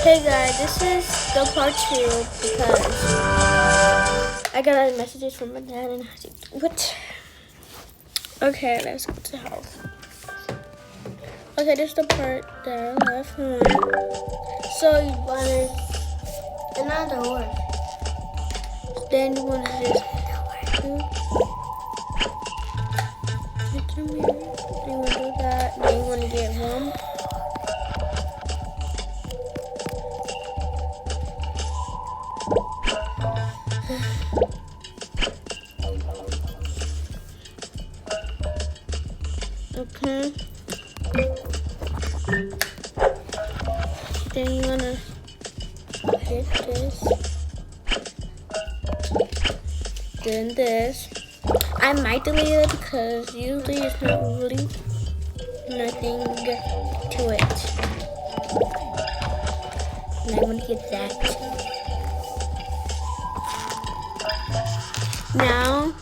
Hey guys, this is the part 2 because I got a messages from my dad and I had to what? Okay, let's go to the house. Okay, this is the part that I left on. So you wanna another word. Then you wanna just you wanna do that, then you wanna get one. Okay. Then you wanna hit this. Then this. I might delete it because usually it's not really nothing to it. And I wanna get that. Now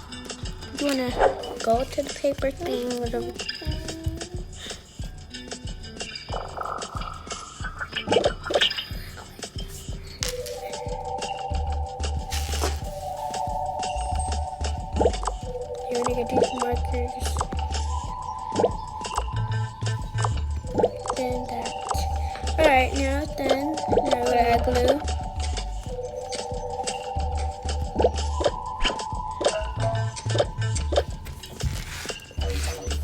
you wanna go to the paper thing, whatever. You're gonna get these markers. Then that. Alright, now we're gonna add glue.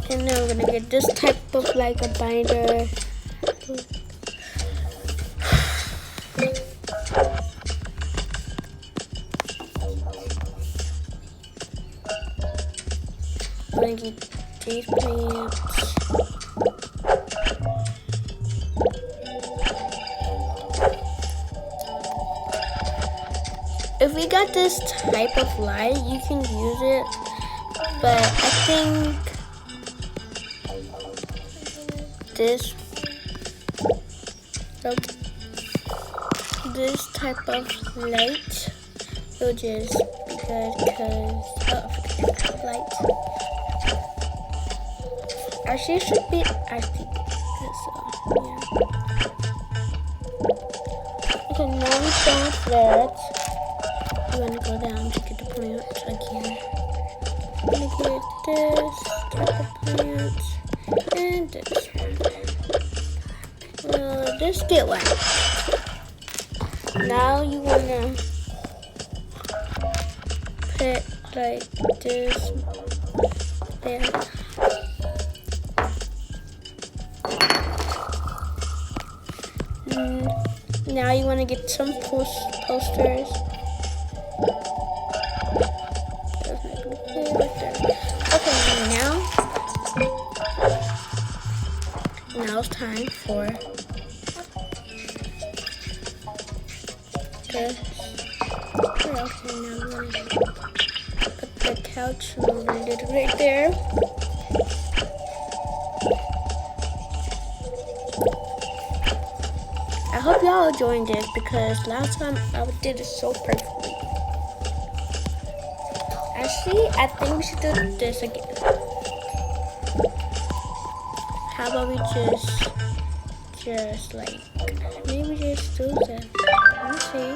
And now we're gonna get this type of like a binder. I'm gonna get these plants. If we got this type of light, you can use it, but I think this type of light will just be good because light. Actually, it should be. I think so. Yeah. Okay, now we're done with that. We're gonna go down to get the plants again. I'm gonna get this type of plant and this one. Just get one. Now you wanna put like this there. Now you want to get some posters. Okay, now it's time for this. Okay, now I'm going to put the couch right there. I hope y'all enjoying this because last time I did it so perfectly. Actually, I think we should do this again. How about we just like, maybe just do that. Let me see.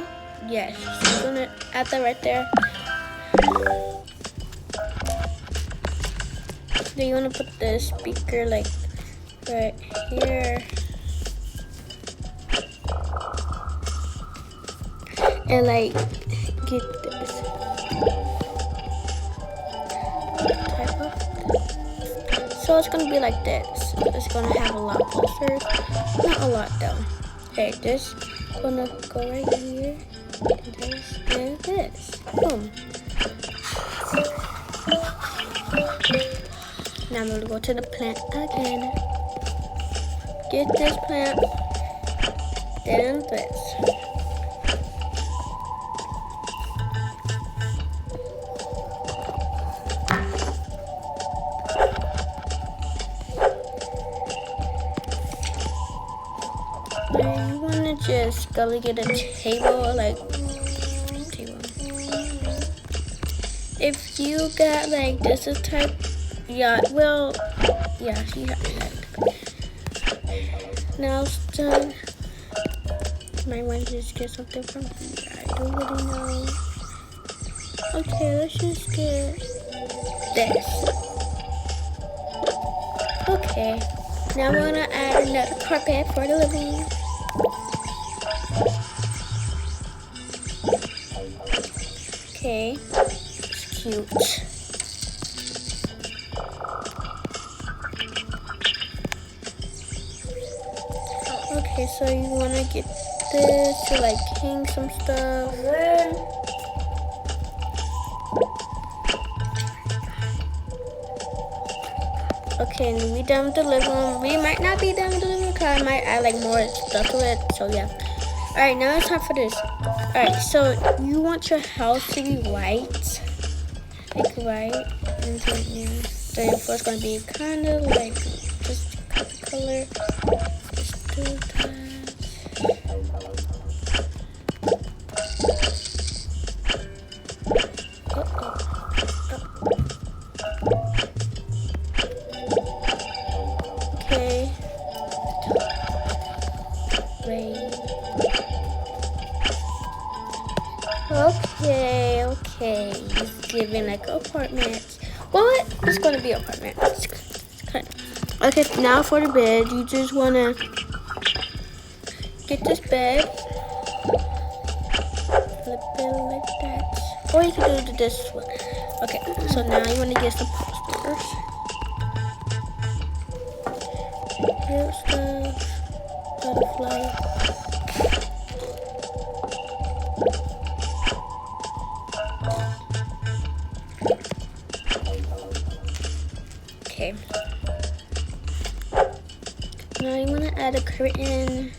Yes, so I'm gonna add that right there. Then you wanna put the speaker like right here. And like get this type of. So it's gonna be like this. It's gonna have a lot of posters. Not a lot though. Okay, this gonna go right here. And this and this. Boom. Now I'm gonna go to the plant again. Get this plant. Then this. You wanna just go get a table, like table. If you got like this is type, yeah, well, yeah, she has that. Now it's done. Might want to just get something from here. I don't really know. Okay, let's just get this. Okay. Now we're gonna add another carpet for the living room. Okay. It's cute. Okay, so you wanna get this to like hang some stuff. Okay, and we done with the living room. We might not be done with the living room because I might add like more stuff to it. So yeah. Alright, now it's time for this. Alright, so you want your house to be white. Like white. And then yeah. So your floor's gonna be kinda like just color. Just do that. Okay, it's giving like apartments. What? It's gonna be apartment. Okay, now for the bed, you just wanna get this bed, flip it like that, or you can do this one. Okay, so now you wanna get some posters. Here's the butterfly. Okay. Now you want to add a curtain.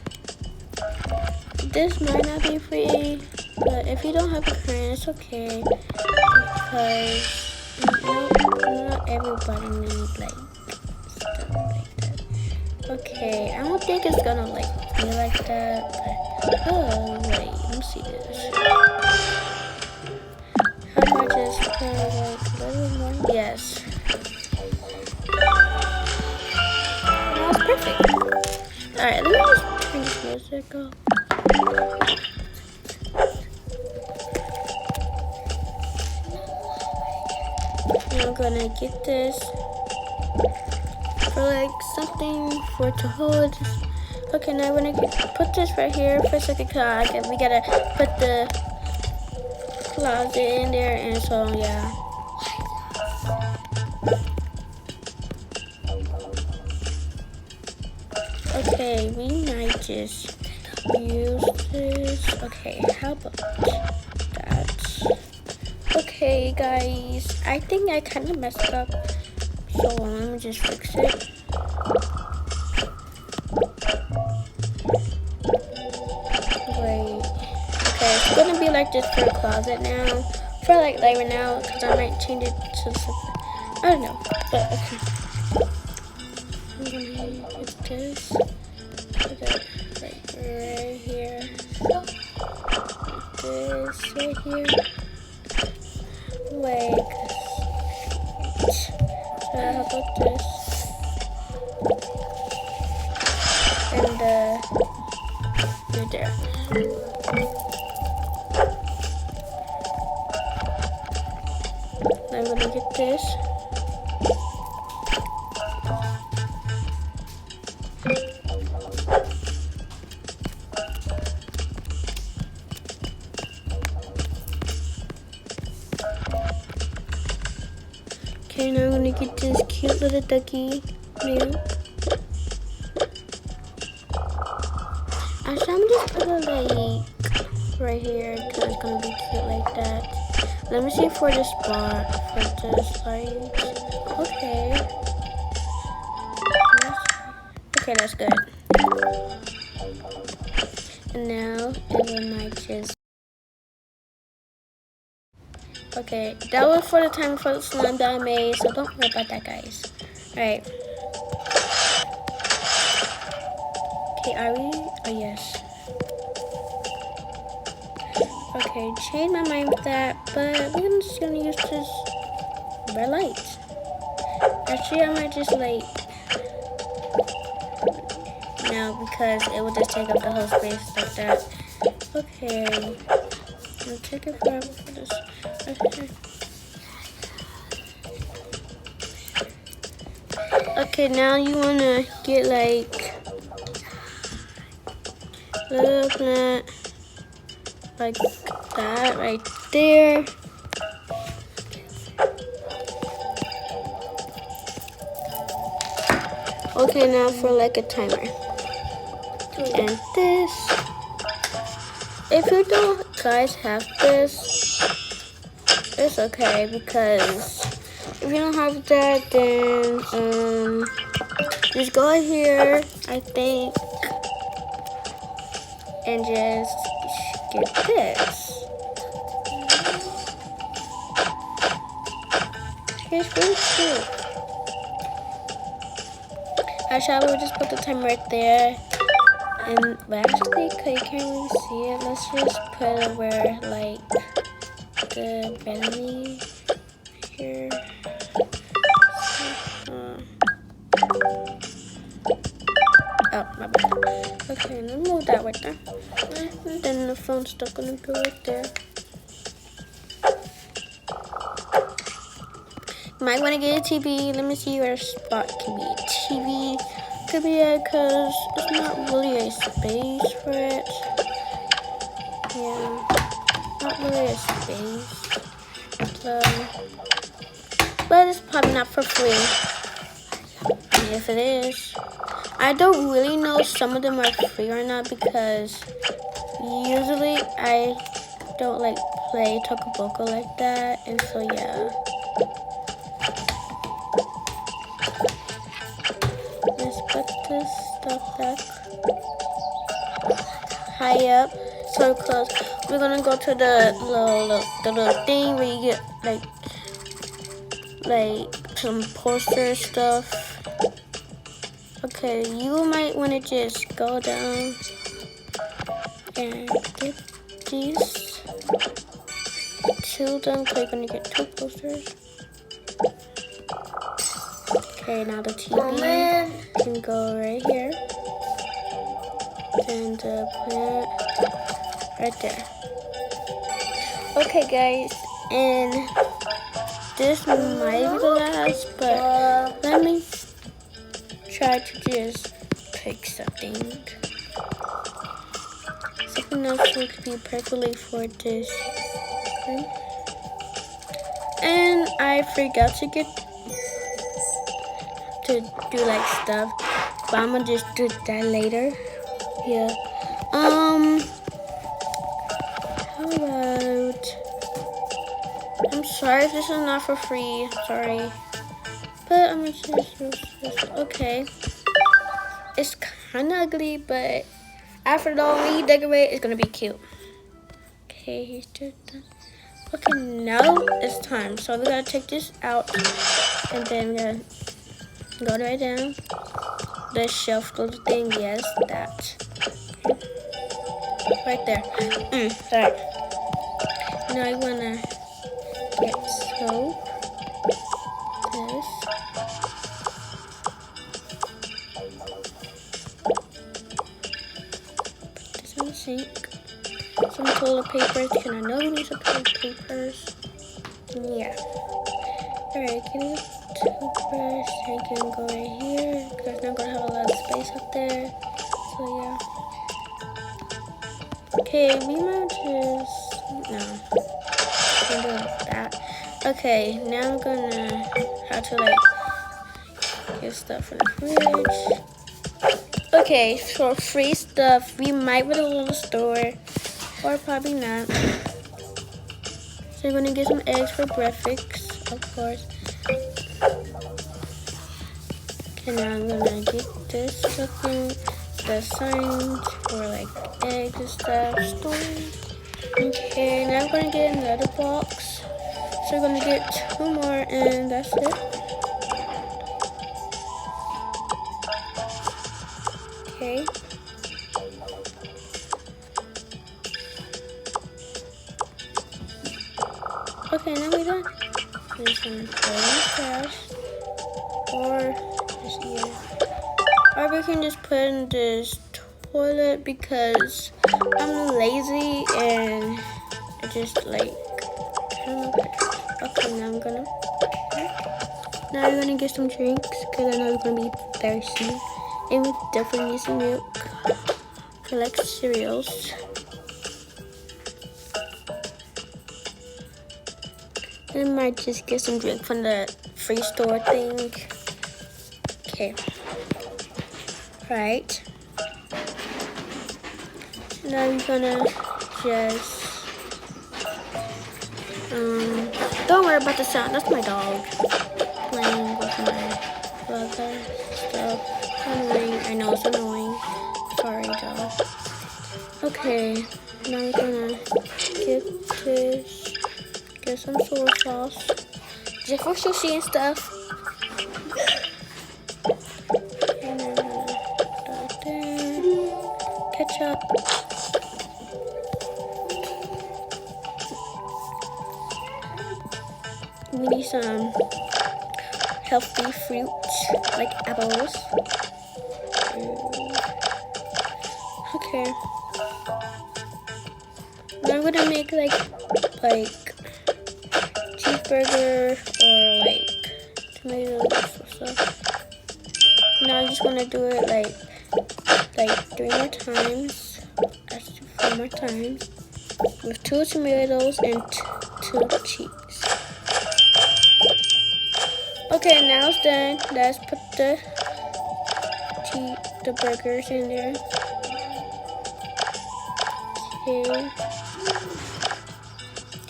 This might not be free, but if you don't have a curtain, it's okay. Because not everybody needs like stuff like that. Okay, I don't think it's gonna like be like that. But, oh wait, let me see this. How about just put like a little more? Yes. Perfect. Alright, let me just turn this music off. I'm gonna get this for like something for it to hold. Okay, now I'm gonna put this right here for a second because we gotta put the closet in there, and so yeah. Okay, we might just use this. Okay, how about that? Okay, guys, I think I kind of messed up. So let me just fix it. Wait. Okay, it's gonna be like this for a closet now. For like right now, because I might change it to something. I don't know, but okay. I'm gonna get this. Put it right here. This right here. Wait. So how about this? And right there. I'm gonna get this. Okay, now I'm gonna get this cute little ducky meal. Actually, I'm just gonna like right here because it's gonna be cute like that. Let me see for the spot for this light. Okay. Okay, that's good. And now it might just. Okay, that was for the time for the slime that I made, so don't worry about that, guys. Alright. Okay, are we? Oh, yes. Okay, change my mind with that, but we're just gonna use this red light. Actually, I might just like now because it will just take up the whole space like that. Okay. I'll take it forever for this. Okay. Okay, now you wanna get like a little plant like that right there. Okay, now for like a timer. And this. If you don't guys have this, it's okay because if you don't have that, then just go here, I think, and just get this. It's really cute. Actually, I will just put the timer right there. And actually, you can't really see it. Let's just put it where, like, the belly here. Oh, my bad. Okay, let's move that right there. And then the phone's still gonna go right there. You might want to get a TV. Let me see where a spot can be. TV could be it because it's not really a space for it. Yeah, not really a space. So, but it's probably not for free. And if it is, I don't really know if some of them are free or not because usually I don't like play Toca like that, and so yeah. Let's put this stuff back high up, so close. We're gonna go to the little thing where you get like some poster stuff. Okay, you might want to just go down and get these two of them because you're going to get 2 posters. Okay, now the TV can go right here. And the plant right there. Okay, guys, and this might be the last, but let me try to just pick something else would be perfectly for this. Okay. And I forgot to do like stuff, but I'm gonna just do that later. Yeah. How about, I'm sorry if this is not for free, I'm sorry, but I'm gonna just okay. It's kind of ugly, but after all, when you decorate, it's gonna be cute. Okay, here's just done. Okay, now it's time. So we gotta take this out, and then we gotta go right down. The shelf little thing, yes, that. Right there. Sorry. Now you wanna get soap. This. Put this in the sink. Some toilet paper. Can I know you need some toilet papers? Yeah. Alright, get a toothbrush. I can go right here because I'm not gonna have a lot of space up there. So yeah. Okay, we might just no. Can't do that. Okay, now I'm gonna have to like get stuff from the fridge. Okay, for free stuff, we might go to a little store, or probably not. So we're gonna get some eggs for breakfast, of course. Okay, now I'm gonna get this something, the signs for like eggs and stuff, storage. Okay, now I'm gonna get another box. So we're gonna get 2 more, and that's it. Okay. Okay, now we're done. We're just gonna throw in the trash, or just here. Or we can just put in this toilet because I'm lazy and I just like, I don't know. Okay, now I'm gonna get some drinks because I know we're gonna be thirsty. And we definitely need some milk. Collect cereals. And I might just get some drink from the free store thing. Okay. Right. Now I'm gonna just don't worry about the sound. That's my dog playing with my brother stuff. It's annoying. I know it's annoying. Sorry, dog. Okay. Now I'm gonna get this. Get some soy sauce. Just for sushi and stuff. And then right there. Ketchup. We need some healthy fruits like apples. Okay. Now I'm gonna make like cheeseburger or like tomatoes or stuff. Now I'm just gonna do it like 3 more times. That's 4 more times with 2 tomatoes and 2 cheese. Okay, now it's done. Let's put the burgers in there. Okay.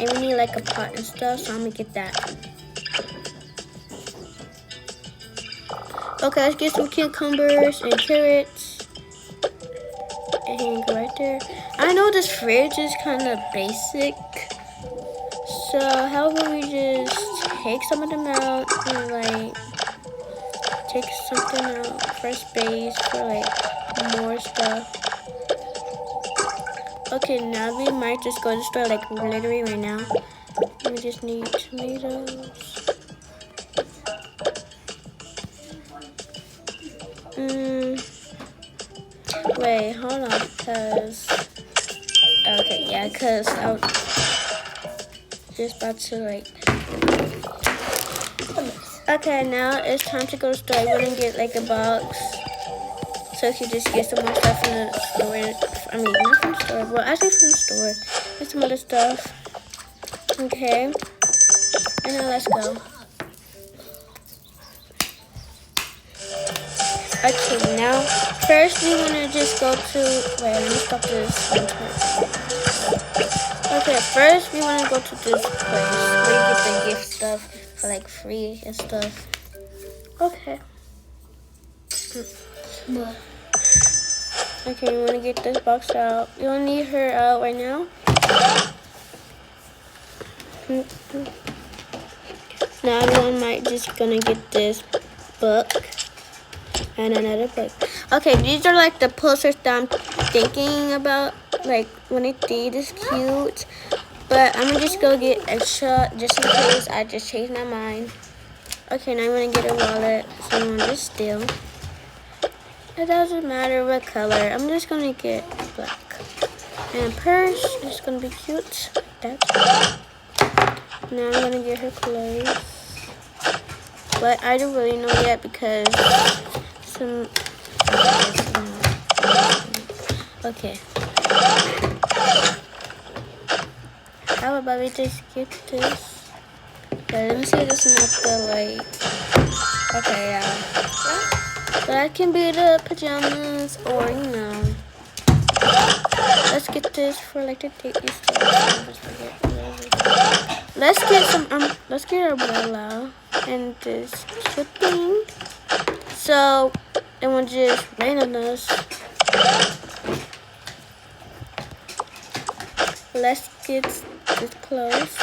And we need like a pot and stuff, so I'm gonna get that. Okay, let's get some cucumbers and carrots. And go right there. I know this fridge is kind of basic. So how about we just take some of them out and like take something out for space for like more stuff. Okay, now we might just go to the store like literally right now. We just need tomatoes. Wait, hold on, cause okay, yeah, cause I was just about to like. Okay, now it's time to go to the store. We're gonna get like a box, so you can just get some more stuff from the store. I mean, not from the store, well, actually from the store. Get some other stuff. Okay, and now let's go. Okay, now first we wanna just go to. Wait, let me stop this. Okay, first we wanna go to this place where you get the gift stuff for like free and stuff. Okay. Okay, we wanna get this box out. You don't need her out right now. Now everyone might just gonna get this book and another book. Okay, these are like the posters that I'm thinking about. Like when I did is cute, but I'm gonna just go get extra just in case I just changed my mind. Okay, now I'm gonna get a wallet, so I'm gonna just steal. It doesn't matter what color. I'm just gonna get black. And a purse is gonna be cute. That's now I'm gonna get her clothes, but I don't really know yet because some. Okay. How about we just get this? Okay, let me see if this is not the like. Okay, yeah. So that can be the pajamas or let's get this for like the daily stuff. Let's get some let's get our umbrella and this cute thing. So it won't just rain on us. Let's get this clothes.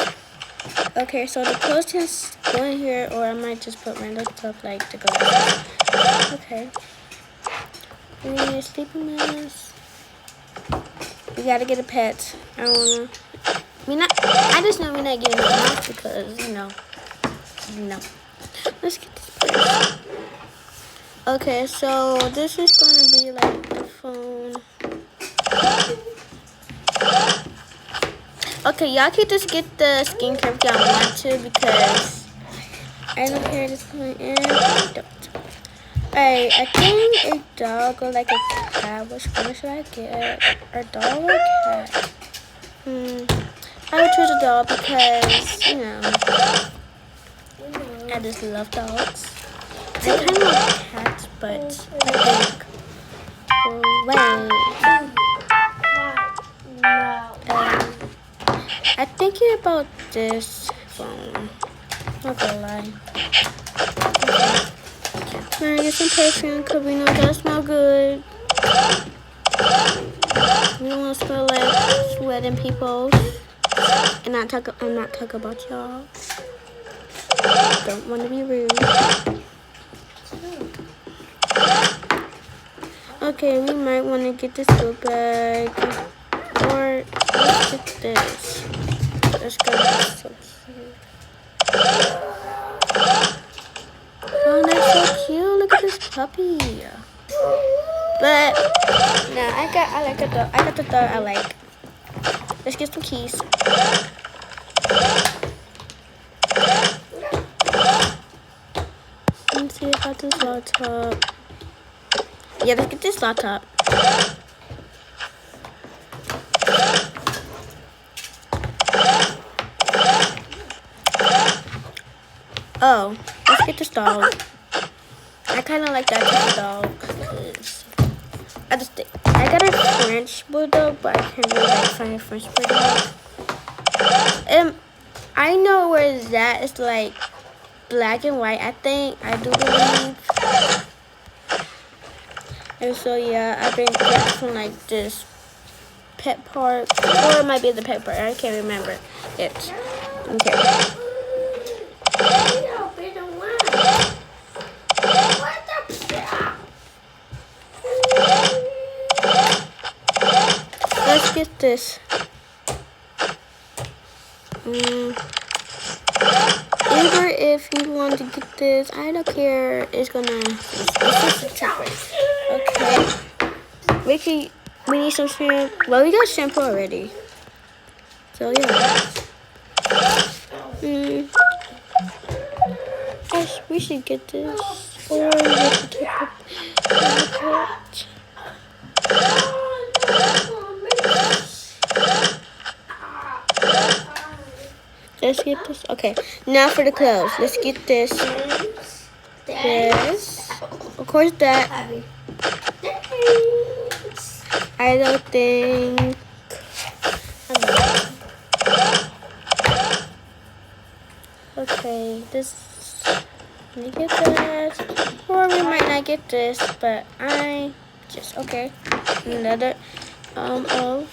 Okay, so the clothes just go in here, or I might just put random stuff like the glasses. Okay. We need a sleeping mask. We gotta get a pet. I just know we're not getting a mouse because, Let's get this purse. Okay, so this is gonna be like the phone. Okay, y'all can just get the skincare if y'all want to because I don't care this going in. Alright, I think a dog or like a cat. Which one should I get? A dog or a cat? I would choose a dog because, you know, I just love dogs. I kind of like cats, but I think, I'm thinking about this phone. Not gonna lie. I'm gonna get some perfume because we know that smell good. We don't want to smell like sweating people. And I'm not talking about y'all. Don't want to be rude. Okay, we might want to get this go bag. Or let's get this. This gonna be so cute. Oh, that's so cute. Look at this puppy. But no, I like the dog. I got the dog I like. Let's get some keys. Let's see about this laptop. Yeah, let's get this laptop. Oh, let's get this dog. I kind of like that type of dog because I got a French bulldog, but I can't really like find a French bulldog. I know where it's at. It's like black and white, I think. I do believe. And so yeah, I've been getting from like this pet park, or it might be the pet park. I can't remember it. Okay. Let's get this. Either if you want to get this, I don't care. It's just a chocolate. Okay. We need some shampoo. Well, we got shampoo already. So yeah. We should get this. Or we should get it. Let's get this. Okay, now for the clothes. Let's get this. This. Of course, that. I don't think. Okay, this. Let me get that. Or we might not get this, but okay. Another of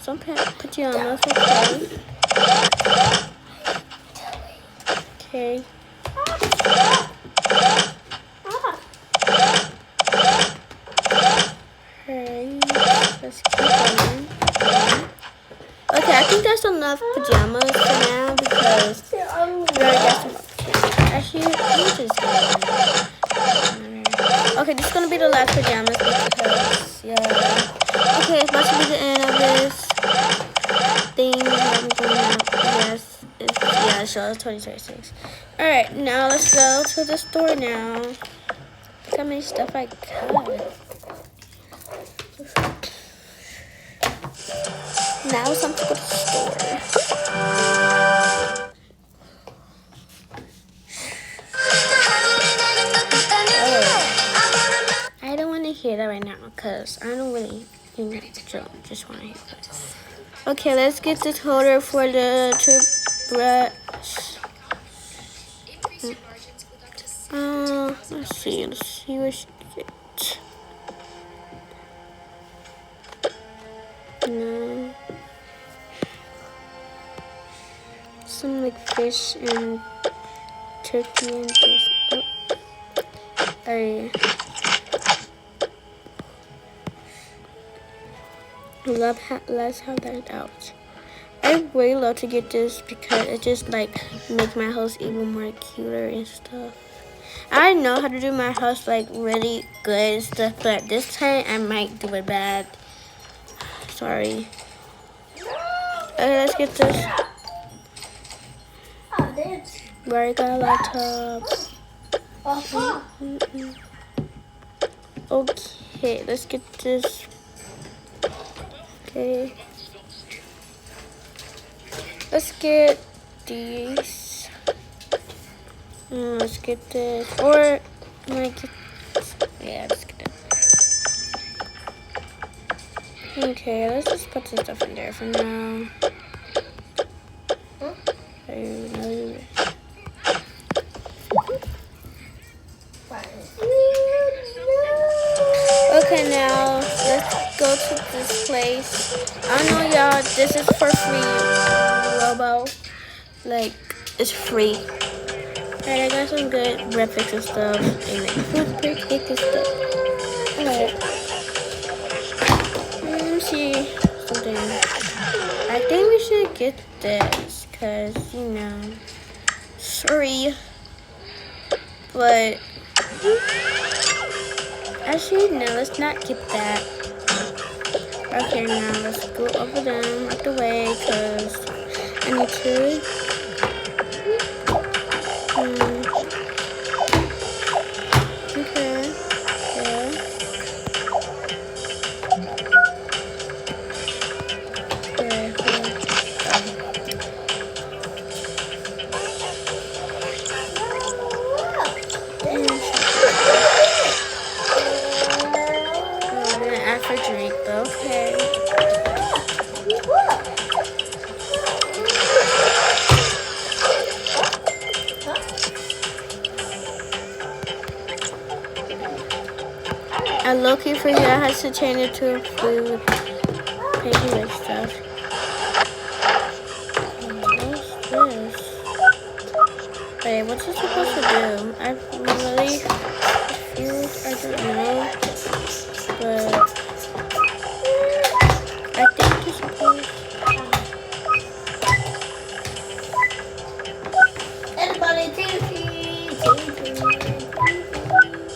some pajamas. Okay. Let's keep going. Okay, I think that's enough pajamas for now because we already got some. Actually, let me just okay, this is gonna be the last pajamas because yeah. Okay, it's about to be the end of this thing. I'm going out. Yes. Yeah, so it's 2026. Alright, now let's go to the store now. Look how many stuff I got. Now it's time to go to the store. I don't want to hear that right now because I don't really just want to hear that. Okay, let's get this holder for the toothbrush. Let's see what she get. No. Some like fish and turkey and this. Oh. Let's have that out. I really love to get this because it just like makes my house even more cuter and stuff. I know how to do my house like really good and stuff, but this time I might do it bad. Sorry. Okay, let's get this. We already got a laptop. Okay, let's get this. Okay. Let's get these. Let's get this. Or I'm gonna get. Yeah, let's get it. Okay, let's just put some stuff in there for now. Okay, now let's go to this place. I know y'all, this is for free. Robo, like, it's free. Alright, I got some good breakfast and stuff, and like food cake and stuff. Alright. Let me see something. I think we should get this, cause you know, sorry, but actually no, let's not get that. Okay, now let's go over them out the way, cause I need to. Okay. Yeah. For drink, okay. I low-key forget I had to change it to food, piggy and stuff. What's this? Wait, what's it supposed to do? I really confused. I don't know, but I think it's supposed.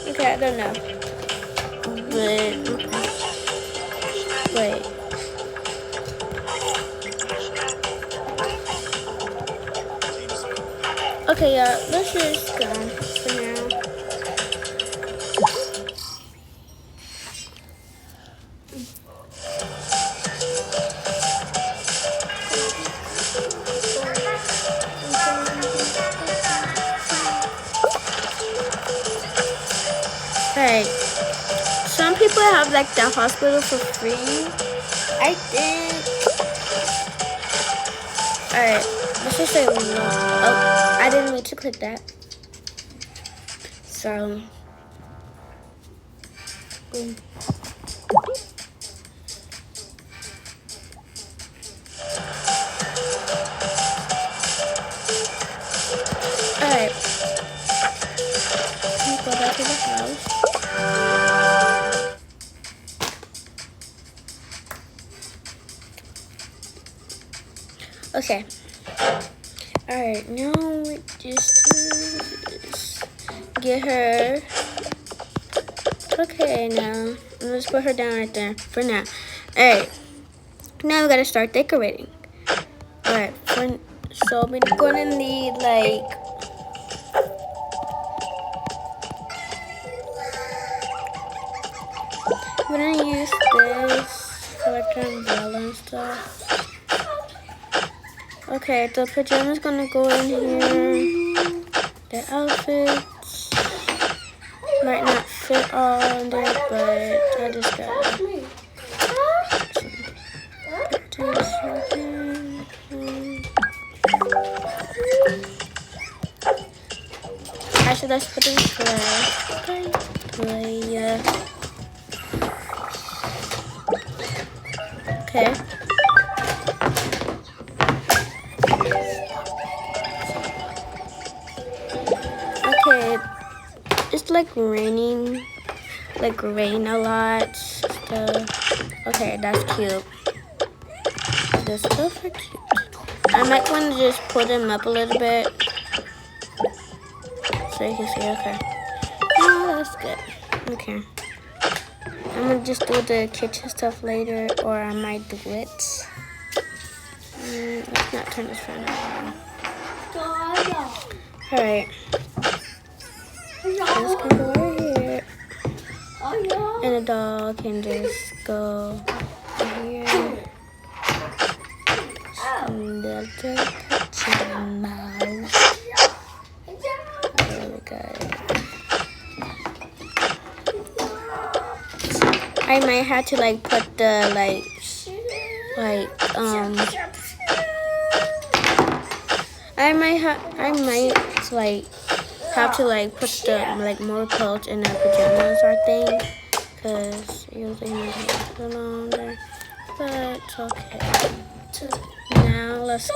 Okay, I don't know. But wait. Okay, yeah, let's just go for now. Alright. Some people have like the hospital for free, I think. Alright, let's just say no. Oh, I didn't mean to click that. So, boom. Alright. Let's go back to the house. Okay. Alright, now we just get her. Okay, now let's put her down right there for now. Alright. Now we gotta start decorating. Alright, so we're gonna need like we're gonna use this for like an umbrella and stuff. Okay, the pajamas gonna go in here. The outfits might not fit all in there, but I just got actually, let's put in play. Okay. Okay, it's like raining, like rain a lot stuff. Okay, that's cute. The stuff are cute. I might want to just put them up a little bit So you can see, okay. Oh, that's good. Okay. I'm gonna just do the kitchen stuff later, or I might do it. Let's not turn this fan on. Alright. Let's go over here. And the dog can just go here. And the kitchen mouse. There we go. I might have to like put the I might have to like put the like more clothes in their pajamas, I think, because usually you put on there, but it's okay. Now let's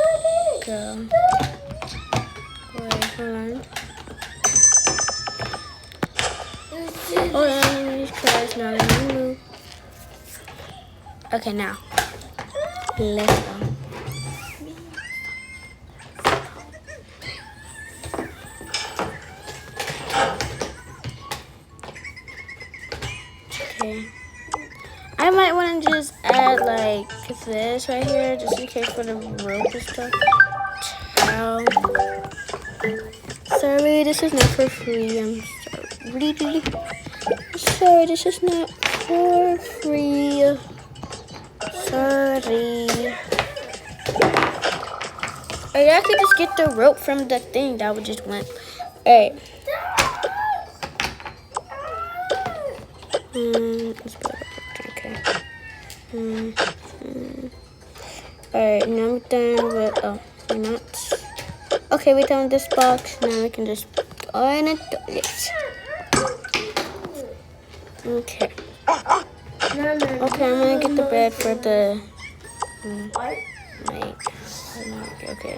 go. Wait, hold on. Hold on, these clothes now let me move. Okay, now let's go. Okay. I might want to just add like this right here, just in case for the rope and stuff. Ciao. Sorry, this is not for free. I'm sorry. Sorry, this is not for free. Sorry. Or I could just get the rope from the thing that would just went. Alright. Let's go. Okay. Alright, now we're done with. Oh, we're not. Okay, we're done with this box. Now we can just go in and do it. Okay. Okay, I'm gonna get the bed for the. Wait. Okay.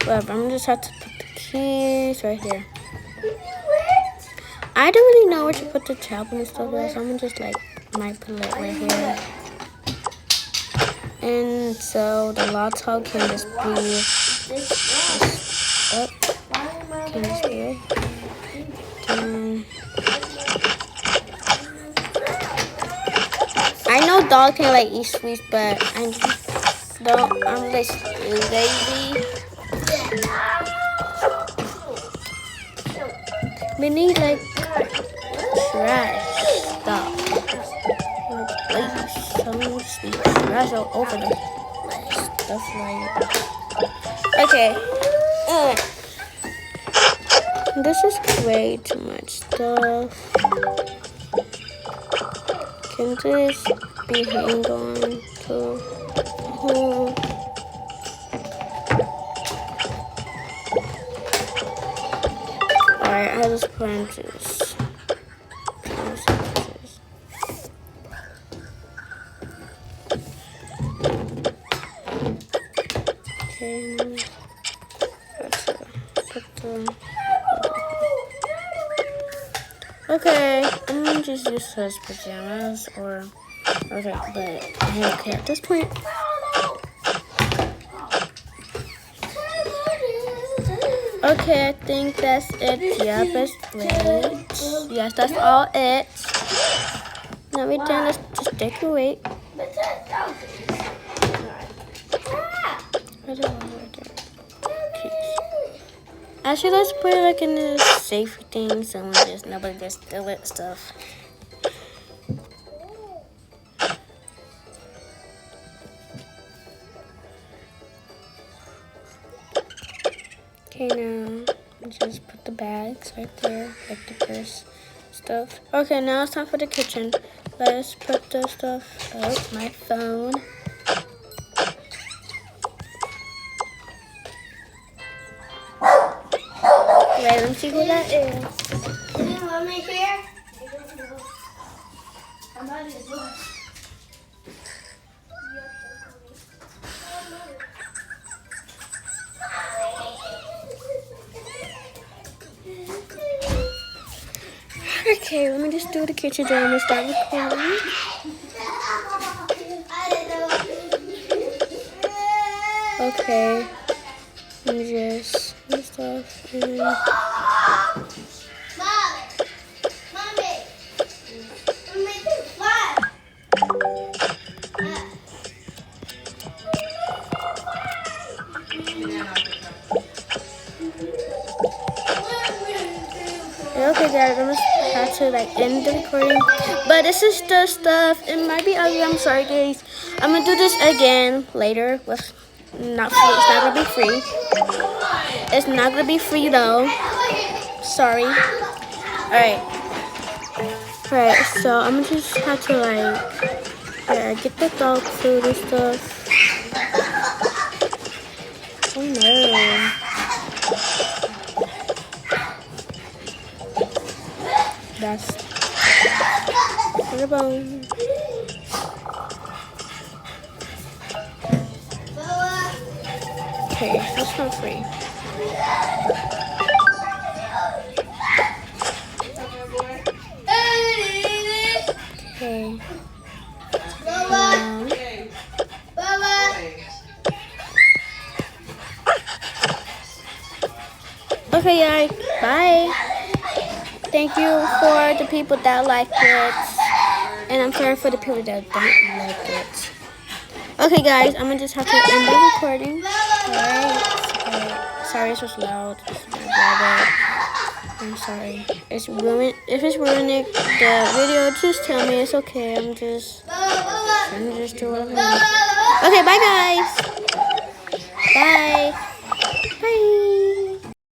Whatever. I'm gonna just have to put the keys right here. I don't really know where to put the chapel and stuff, so I'm gonna just like might put it right here. And so the lock hole can just be this up. Can just be right here. I know dog can like eat sweets, but I'm like lazy. We need like trash stuff. Like so sweet trash all over the stuff like. Okay. This is way too much stuff. Can this be hang on to? Alright, I just plan to just. Okay, now let's put the. Okay, I'm gonna just use his pajamas or. Okay, but I don't care at this point. Okay, I think that's it. Yeah, best wait. Yes, that's all it. Now we're done. Let's just decorate. Actually, let's put it like in the safe thing so nobody just steal it stuff. Okay, now just put the bags right there, like the purse stuff. Okay, now it's time for the kitchen. Let's put the stuff. Oh, my phone. Wait, let me see who that is. Can you let me here? I'm out of the door. Okay, let me just do the kitchen door and start recording. Okay, let me just do stuff and Okay, guys, I'm gonna have to like end the recording. But this is the stuff. It might be ugly. I'm sorry, guys. I'm gonna do this again later. With not free. It's not gonna be free. It's not gonna be free though. Sorry. Alright. Alright, so I'm gonna just have to like get the dog food and stuff. Oh no. That's for the bone. Okay, that's not free. Okay. Okay, guys. Bye. Thank you for the people that like it. And I'm sorry for the people that don't like it. Okay, guys. I'm gonna just have to end the recording. Alright. Sorry, it's so loud. It's my brother. I'm sorry. It's ruined. If it's ruining the video, just tell me. It's okay. I'm just do whatever. Okay, bye, guys. Bye. Bye.